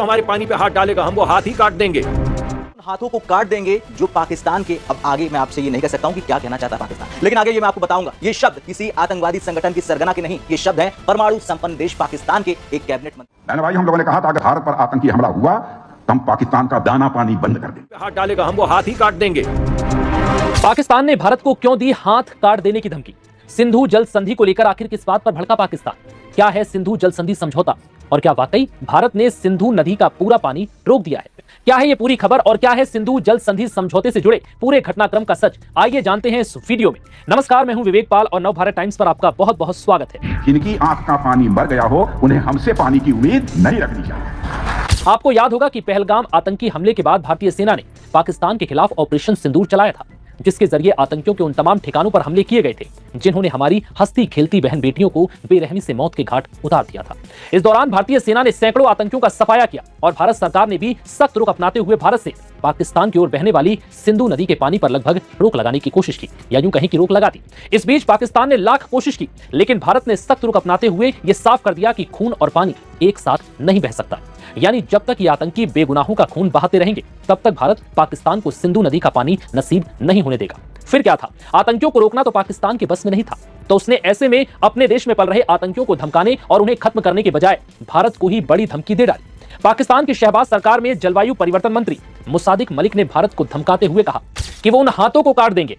हमारे पानी पे हाथ डालेगा हम वो हाथ ही काट देंगे। हाथों को काट देंगे जो पाकिस्तान के, अब आगे मैं आपसे ये नहीं कह सकता हूं कि क्या कहना चाहता है पाकिस्तान, लेकिन आगे ये मैं आपको बताऊंगा। ये शब्द किसी आतंकवादी संगठन की सरगना के नहीं, ये शब्द है परमाणु संपन्न देश पाकिस्तान के एक कैबिनेट मंत्री। भाई हम लोगों ने कहा था अगर भारत पर आतंकी हमला हुआ तो हम पाकिस्तान का दाना पानी बंद कर देंगे। हाथ डालेगा हम वो हाथ ही काट देंगे। पाकिस्तान ने भारत को क्यों दी हाथ काट देने की धमकी? सिंधु जल संधि को लेकर आखिर किस बात पर भड़का पाकिस्तान? क्या है सिंधु जल संधि समझौता और क्या वाकई भारत ने सिंधु नदी का पूरा पानी रोक दिया है? क्या है ये पूरी खबर और क्या है सिंधु जल संधि समझौते से जुड़े पूरे घटनाक्रम का सच? आइए जानते हैं इस वीडियो में। नमस्कार, मैं हूं विवेक पाल और नवभारत टाइम्स पर आपका बहुत बहुत स्वागत है। जिनकी आंख का पानी मर गया हो उन्हें हमसे पानी की उम्मीद नहीं रखनी चाहिए। आपको याद होगा कि पहलगाम आतंकी हमले के बाद भारतीय सेना ने पाकिस्तान के खिलाफ ऑपरेशन सिंदूर चलाया था, जिसके जरिए आतंकियों के उन तमाम ठिकानों पर हमले किए गए थे जिन्होंने हमारी हंसती खेलती बहन बेटियों को बेरहमी से मौत के घाट उतार दिया था। इस दौरान भारतीय सेना ने सैकड़ों आतंकियों का सफाया किया और भारत सरकार ने भी सख्त रुख अपनाते हुए भारत से पाकिस्तान की ओर बहने वाली सिंधु नदी के पानी पर लगभग रोक लगाने की कोशिश की, या यूं कहीं की रोक लगा दी। इस बीच पाकिस्तान ने लाख कोशिश की, लेकिन भारत ने सख्त रुख अपनाते हुए यह साफ कर दिया कि खून और पानी एक साथ नहीं बह सकता। यानी जब तक ये आतंकी बेगुनाहों का खून बहाते रहेंगे तब तक भारत पाकिस्तान को सिंधु नदी का पानी नसीब नहीं होने देगा। फिर क्या था? आतंकियों को रोकना तो पाकिस्तान के बस में नहीं था, तो उसने ऐसे में अपने देश में पल रहे आतंकियों को धमकाने और उन्हें खत्म करने के बजाय भारत को ही बड़ी धमकी दे डाली। पाकिस्तान की शहबाज सरकार में जलवायु परिवर्तन मंत्री मुसादिक मलिक ने भारत को धमकाते हुए कहा कि वो उन हाथों को काट देंगे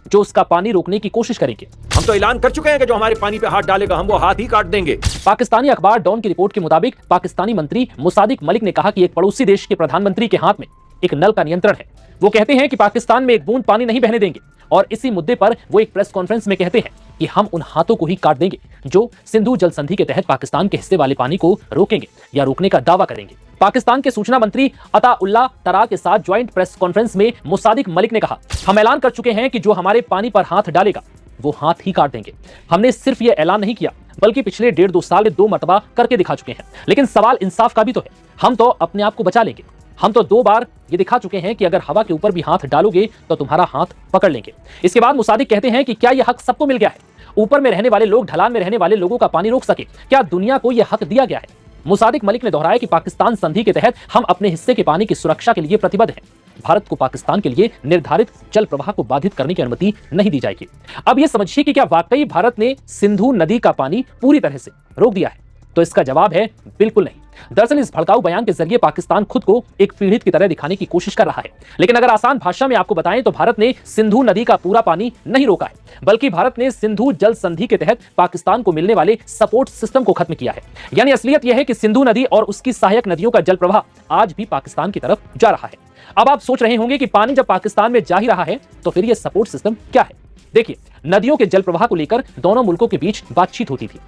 जो उसका पानी रोकने की कोशिश करेंगे। हम तो ऐलान कर चुके हैं कि जो हमारे पानी पे हाथ डालेगा हम वो हाथ ही काट देंगे। पाकिस्तानी अखबार डॉन की रिपोर्ट के मुताबिक पाकिस्तानी मंत्री मुसादिक मलिक ने कहा कि एक पड़ोसी देश के प्रधानमंत्री के हाथ में एक नल का नियंत्रण है। वो कहते हैं कि पाकिस्तान में एक बूंद पानी नहीं बहने देंगे और इसी मुद्दे पर वो एक प्रेस कॉन्फ्रेंस में कहते हैं कि हम उन हाथों को ही काट देंगे जो सिंधु जल संधि के तहत पाकिस्तान के हिस्से वाले पानी को रोकेंगे या रोकने का दावा करेंगे। पाकिस्तान के सूचना मंत्री अताउल्लाह तरा के साथ ज्वाइंट प्रेस कॉन्फ्रेंस में मुसादिक मलिक ने कहा, हम ऐलान कर चुके हैं कि जो हमारे पानी पर हाथ डालेगा वो हाथ ही काट देंगे। हमने सिर्फ ये ऐलान नहीं किया बल्कि पिछले 1.5-2 साल में 2 मरतबा करके दिखा चुके हैं। लेकिन सवाल इंसाफ का भी तो है। हम तो अपने आप को बचा लेंगे। हम तो 2 बार ये दिखा चुके हैं कि अगर हवा के ऊपर भी हाथ डालोगे तो तुम्हारा हाथ पकड़ लेंगे। इसके बाद मुसादिक कहते हैं कि क्या यह हक सबको मिल गया है? ऊपर में रहने वाले लोग ढलान में रहने वाले लोगों का पानी रोक सके? क्या दुनिया को यह हक दिया गया है? मुसादिक मलिक ने दोहराया कि पाकिस्तान संधि के तहत हम अपने हिस्से के पानी की सुरक्षा के लिए प्रतिबद्ध हैं। भारत को पाकिस्तान के लिए निर्धारित जल प्रवाह को बाधित करने की अनुमति नहीं दी जाएगी। अब यह समझिए कि क्या वाकई भारत ने सिंधु नदी का पानी पूरी तरह से रोक दिया है? तो इसका जवाब है बिल्कुल नहीं। दरअसल इस भड़काऊ बयान के जरिए पाकिस्तान खुद को एक पीड़ित की तरह दिखाने की कोशिश कर रहा है। लेकिन अगर आसान भाषा में आपको बताएं तो भारत ने सिंधु नदी का पूरा पानी नहीं रोका है, बल्कि भारत ने सिंधु जल संधि के तहत पाकिस्तान को मिलने वाले सपोर्ट सिस्टम को खत्म किया है। यानी असलियत यह है कि सिंधु नदी और उसकी सहायक नदियों का जल प्रवाह आज भी पाकिस्तान की तरफ जा रहा है। अब आप सोच रहे होंगे कि पानी जब पाकिस्तान में जा ही रहा है तो फिर यह सपोर्ट सिस्टम क्या है? देखिए, नदियों के जल प्रवाह को लेकर दोनों मुल्कों के बीच बातचीत होती थी।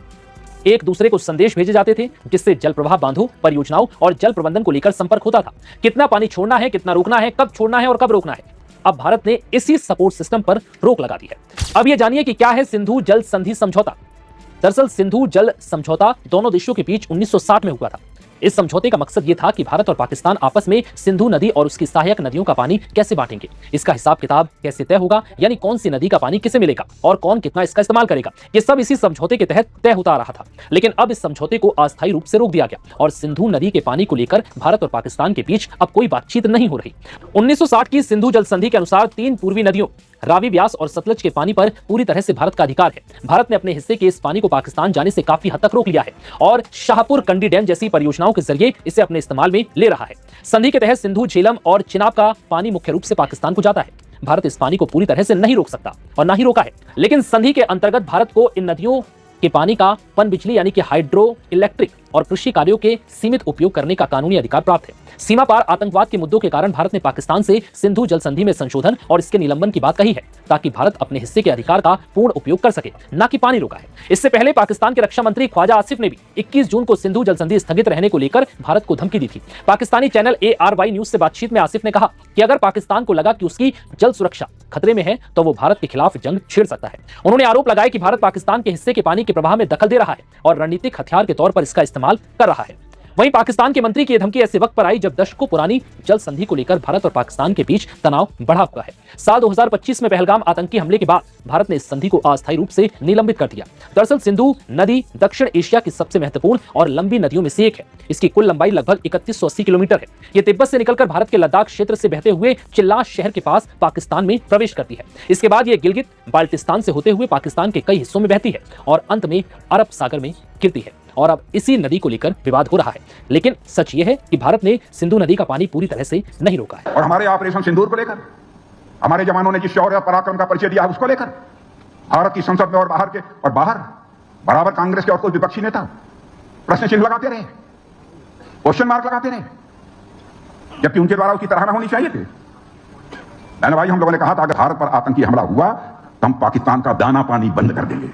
एक दूसरे को संदेश भेजे जाते थे जिससे जल प्रवाह बांधों, परियोजनाओं और जल प्रबंधन को लेकर संपर्क होता था। कितना पानी छोड़ना है, कितना रोकना है, कब छोड़ना है और कब रोकना है। अब भारत ने इसी सपोर्ट सिस्टम पर रोक लगा दी है। अब यह जानिए कि क्या है सिंधु जल संधि समझौता। दरअसल सिंधु जल समझौता दोनों देशों के बीच 1960 में हुआ था। इस समझौते का मकसद यह था कि भारत और पाकिस्तान आपस में सिंधु नदी और उसकी सहायक नदियों का पानी कैसे बांटेंगे, इसका हिसाब किताब कैसे तय होगा, यानी कौन सी नदी का पानी किसे मिलेगा और कौन कितना इसका इस्तेमाल करेगा, ये सब इसी समझौते के तहत तय होता रहा था। लेकिन अब इस समझौते को अस्थायी रूप से रोक दिया गया और सिंधु नदी के पानी को लेकर भारत और पाकिस्तान के बीच अब कोई बातचीत नहीं हो रही। 1960 की सिंधु जल संधि के अनुसार 3 पूर्वी नदियों रावी, ब्यास और सतलज के पानी पर पूरी तरह से भारत का अधिकार है। भारत ने अपने हिस्से के इस पानी को पाकिस्तान जाने से काफी हद तक रोक लिया है और शाहपुर कंडी डैम जैसी परियोजनाओं के जरिए इसे अपने इस्तेमाल में ले रहा है। संधि के तहत सिंधु, झेलम और चिनाब का पानी मुख्य रूप से पाकिस्तान को जाता है। भारत इस पानी को पूरी तरह से नहीं रोक सकता और ना ही रोका है। लेकिन संधि के अंतर्गत भारत को इन नदियों के पानी का पनबिजली यानी कि हाइड्रो इलेक्ट्रिक और कृषि कार्यों के सीमित उपयोग करने का कानूनी अधिकार प्राप्त है। सीमा पार आतंकवाद के मुद्दों के कारण भारत ने पाकिस्तान से सिंधु जल संधि में संशोधन और इसके निलंबन की बात कही है ताकि भारत अपने हिस्से के अधिकार का पूर्ण उपयोग कर सके, न कि पानी रोका है। इससे पहले पाकिस्तान के रक्षा मंत्री ख्वाजा आसिफ ने भी 21 जून को सिंधु जल संधि स्थगित रहने को लेकर भारत को धमकी दी थी। पाकिस्तानी चैनल ARY न्यूज से बातचीत में आसिफ ने कहा कि अगर पाकिस्तान को लगा कि उसकी जल सुरक्षा खतरे में है तो वो भारत के खिलाफ जंग छेड़ सकता है। उन्होंने आरोप लगाया कि भारत पाकिस्तान के हिस्से के पानी के प्रवाह में दखल दे रहा है और रणनीतिक हथियार के तौर पर इसका इस्तेमाल कर रहा है। वहीं पाकिस्तान के मंत्री की यह धमकी ऐसे वक्त पर आई जब दशकों पुरानी जल संधि को लेकर भारत और पाकिस्तान के बीच तनाव बढ़ा हुआ है। साल 2025 में पहलगाम आतंकी हमले के बाद भारत ने इस संधि को अस्थायी रूप से निलंबित कर दिया। दरअसल सिंधु नदी दक्षिण एशिया की सबसे महत्वपूर्ण और लंबी नदियों में से एक है। इसकी कुल लंबाई लगभग 3180 किलोमीटर है। यह तिब्बत से निकलकर भारत के लद्दाख क्षेत्र से बहते हुए चिल्लास शहर के पास पाकिस्तान में प्रवेश करती है। इसके बाद यह गिलगित बाल्टिस्तान से होते हुए पाकिस्तान के कई हिस्सों में बहती है और अंत में अरब सागर में गिरती है। और अब इसी नदी को लेकर विवाद हो रहा है। लेकिन सच यह है कि भारत ने सिंधु नदी का पानी पूरी तरह से नहीं रोका है। और हमारे ऑपरेशन सिंदूर को लेकर हमारे जवानों ने जिस शौर्य और पराक्रम का परिचय दिया उसको लेकर भारत की संसद में और बाहर बराबर कांग्रेस के और कोई विपक्षी नेता प्रश्न चिन्ह लगाते रहे, क्वेश्चन मार्क लगाते रहे, जबकि उनके द्वारा उसकी सराहना होनी चाहिए थी। मैंने भाई हम लोगों ने कहा था अगर भारत पर आतंकी हमला हुआ तो हम पाकिस्तान का दाना पानी बंद कर देंगे।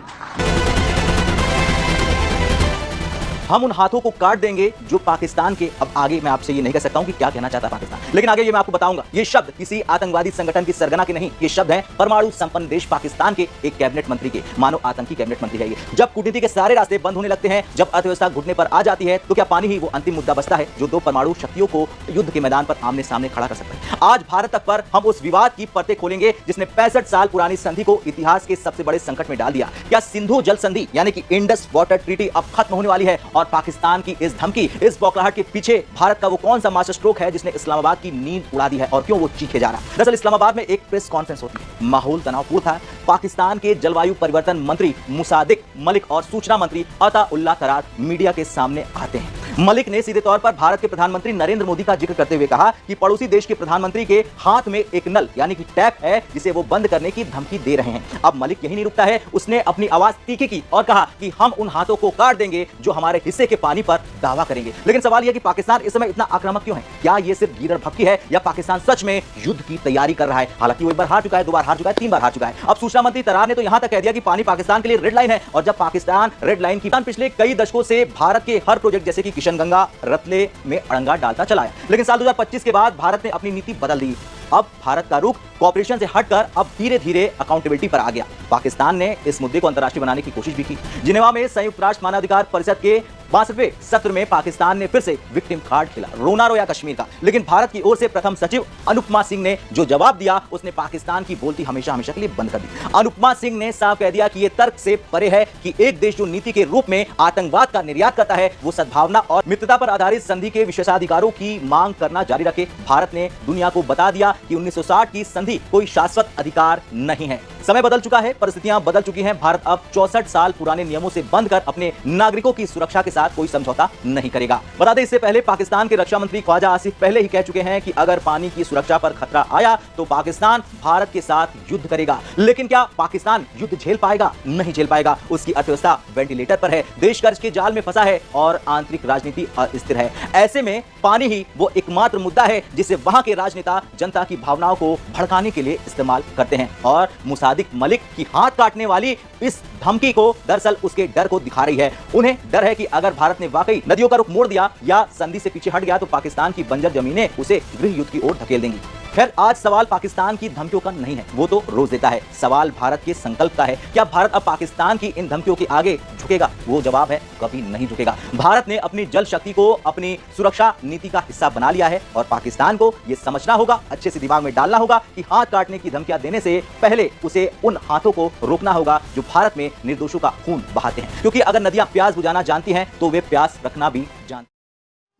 हम उन हाथों को काट देंगे जो पाकिस्तान के, अब आगे मैं आपसे ये नहीं कह सकता हूं कि क्या कहना चाहता है पाकिस्तान, लेकिन आगे ये मैं आपको बताऊंगा। ये शब्द किसी आतंकवादी संगठन की सरगना के नहीं, ये शब्द हैं परमाणु संपन्न देश पाकिस्तान के एक कैबिनेट मंत्री के। मानो आतंकी कैबिनेट मंत्री है ये। जब कूटनीति के सारे रास्ते बंद होने लगते हैं, जब अर्थव्यवस्था घुटने पर आ जाती है, तो क्या पानी ही वो अंतिम मुद्दा बचता है जो दो परमाणु शक्तियों को युद्ध के मैदान पर आमने सामने खड़ा कर सकता है। आज भारत तक पर हम उस विवाद की परतें खोलेंगे जिसने 65 साल पुरानी संधि को इतिहास के सबसे बड़े संकट में डाल दिया। क्या सिंधु जल संधि यानी कि इंडस वाटर ट्रीटी अब खत्म होने वाली है और पाकिस्तान की इस धमकी, इस बौखलाहट के पीछे भारत का वो कौन सा मास्टर स्ट्रोक है जिसने इस्लामाबाद की नींद उड़ा दी है और क्यों वो चीखे जा रहा है? दरअसल इस्लामाबाद में एक प्रेस कॉन्फ्रेंस होती है, माहौल तनावपूर्ण था। पाकिस्तान के जलवायु परिवर्तन मंत्री मुसादिक मलिक और सूचना मंत्री अता उल्लाह तरार मीडिया के सामने आते हैं। मलिक ने सीधे तौर पर भारत के प्रधानमंत्री नरेंद्र मोदी का जिक्र करते हुए कहा कि पड़ोसी देश के प्रधानमंत्री के हाथ में एक नल यानी कि टैप है जिसे वो बंद करने की धमकी दे रहे हैं। अब मलिक यही नहीं रुकता है, उसने अपनी आवाज तीखी की और कहा कि हम उन हाथों को काट देंगे जो हमारे हिस्से के पानी पर दावा करेंगे। लेकिन सवाल यह कि पाकिस्तान इस समय इतना आक्रामक क्यों है? क्या ये सिर्फ गीदड़ भक्की है या पाकिस्तान सच में युद्ध की तैयारी कर रहा है? हालांकि वो एक बार हार चुका है, 2 बार हार चुका है, 3 बार हार चुका है। अब सूचना मंत्री तरार ने तो यहां तक कह दिया कि पानी पाकिस्तान के लिए रेड लाइन है और जब पाकिस्तान रेड लाइन की पिछले कई दशकों से भारत के हर प्रोजेक्ट जैसे कि किशनगंगा रतले में अड़ंगा डालता चला है। लेकिन साल 2025 के बाद भारत ने अपनी नीति बदल दी। अब भारत का रुख कॉपरेशन से हटकर अब धीरे धीरे अकाउंटेबिलिटी पर आ गया। पाकिस्तान ने इस मुद्दे को अंतर्राष्ट्रीय बनाने की कोशिश भी की। जिनेवा में संयुक्त राष्ट्र मानवाधिकार परिषद के 62वें सत्र में पाकिस्तान ने फिर से विक्टिम कार्ड खेला, रोना रोया कश्मीर का। लेकिन भारत की ओर से प्रथम सचिव अनुपमा सिंह ने जो जवाब दिया उसने पाकिस्तान की बोलती हमेशा हमेशा के लिए बंद कर दी। अनुपमा सिंह ने साफ कह दिया कि यह तर्क से परे है कि एक देश जो नीति के रूप में आतंकवाद का निर्यात करता है वो सद्भावना और मित्रता पर आधारित संधि के विशेषाधिकारों की मांग करना जारी रखे। भारत ने दुनिया को बता दिया कि 1960 की संधि कोई शाश्वत अधिकार नहीं है। समय बदल चुका है, परिस्थितियां बदल चुकी हैं। भारत अब 64 साल पुराने नियमों से बंध कर अपने नागरिकों की सुरक्षा के साथ कोई समझौता नहीं करेगा। बता दें इससे पहले पाकिस्तान के रक्षा मंत्री ख्वाजा आसिफ पहले ही कह चुके हैं कि अगर पानी की सुरक्षा पर खतरा आया तो पाकिस्तान भारत के साथ युद्ध करेगा। लेकिन क्या पाकिस्तान युद्ध झेल पाएगा? नहीं झेल पाएगा। उसकी अर्थव्यवस्था वेंटिलेटर पर है, देश कर्ज के जाल में फंसा है और आंतरिक राजनीति अस्थिर है। ऐसे में पानी ही वो एकमात्र मुद्दा है जिसे वहां के राजनेता जनता की भावनाओं को भड़काने के लिए इस्तेमाल करते हैं। और मुसादिक मलिक की हाथ काटने वाली इस धमकी को दरअसल उसके डर को दिखा रही है। उन्हें डर है कि अगर भारत ने वाकई नदियों का रुख मोड़ दिया या संधि से पीछे हट गया तो पाकिस्तान की बंजर जमीनें उसे गृह युद्ध की ओर धकेल देंगी। खैर, आज सवाल पाकिस्तान की धमकियों का नहीं है, वो तो रोज देता है। सवाल भारत के संकल्प का है। क्या भारत अब पाकिस्तान की इन धमकियों के आगे झुकेगा? वो जवाब है कभी नहीं झुकेगा। भारत ने अपनी जल शक्ति को अपनी सुरक्षा नीति का हिस्सा बना लिया है और पाकिस्तान को यह समझना होगा, अच्छे से दिमाग में डालना होगा कि हाथ काटने की धमकियां देने से पहले उसे उन हाथों को रोकना होगा जो भारत में निर्दोषों का खून बहाते हैं। क्योंकि अगर नदियां प्यास बुझाना जानती हैं तो वे प्यास रखना भी जानती।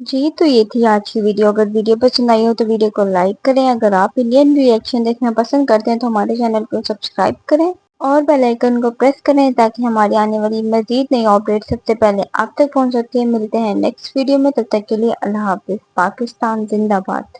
जी, तो ये थी आज की वीडियो। अगर वीडियो पसंद आई हो तो वीडियो को लाइक करें। अगर आप इंडियन रिएक्शन देखना पसंद करते हैं तो हमारे चैनल को सब्सक्राइब करें और बेल आइकन को प्रेस करें ताकि हमारी आने वाली मजीद नई अपडेट सबसे पहले आप तक पहुंच सकती है। मिलते हैं नेक्स्ट वीडियो में, तब तक के लिए अल्लाह हाफिज। पाकिस्तान जिंदाबाद।